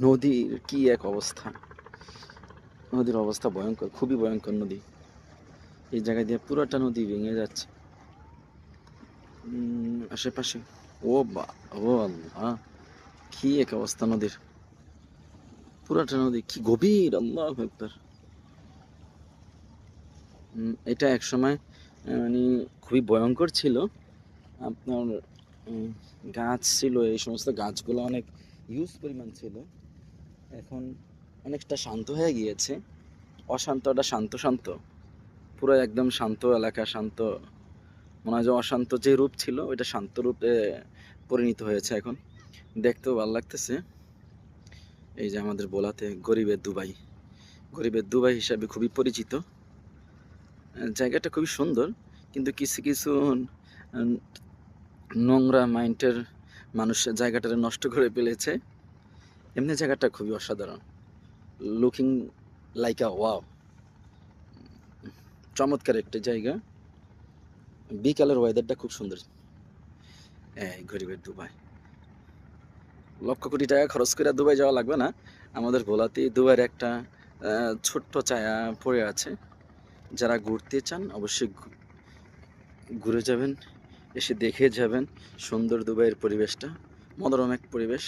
নদীর কি এক অবস্থা, নদীর অবস্থা ভয়ঙ্কর, খুবই ভয়ঙ্কর নদী। এই জায়গা দিয়ে পুরোটা নদী ভেঙে যাচ্ছে। আশেপাশে ও বা ও আল্লাহ, কি এক অবস্থা নদীর, পুরাটা নদী কি গভীর, আল্লাহু আকবার। এটা এক সময় মানে খুবই ভয়ঙ্কর ছিল। আপনার উম, গাছ ছিল, এই সমস্ত গাছগুলো অনেক হিউজ পরিমাণ ছিল। এখন অনেকটা শান্ত হয়ে গিয়েছে। অশান্তটা শান্ত শান্ত, পুরো একদম শান্ত এলাকা, শান্ত। মনে হয় যে অশান্ত যে রূপ ছিল ওইটা শান্ত রূপে পরিণত হয়েছে এখন। দেখতেও ভালো লাগতেছে। এই যে আমাদের বোলাতে গরিবের দুবাই, গরিবের দুবাই হিসাবে খুবই পরিচিত। জায়গাটা খুবই সুন্দর, কিন্তু কিছু কিছু নোংরা মাইন্ডের মানুষ জায়গাটা নষ্ট করে ফেলেছে। এমনি জায়গাটা খুবই অসাধারণ, লুকিং লাইক আ ওয়াও, চমৎকার একটা জায়গা। বিকালের ওয়েদারটা খুব সুন্দর। এই গরিবের দুবাই, লক্ষ কোটি টাকা খরচ করে দুবাই যাওয়া লাগবে না। আমাদের ভোলাতেই দুবাইয়ের একটা ছোট্ট ছায়া পড়ে আছে। যারা ঘুরতে চান অবশ্যই ঘুরে যাবেন, এসে দেখে যাবেন সুন্দর দুবাইয়ের পরিবেশটা, মনোরম এক পরিবেশ।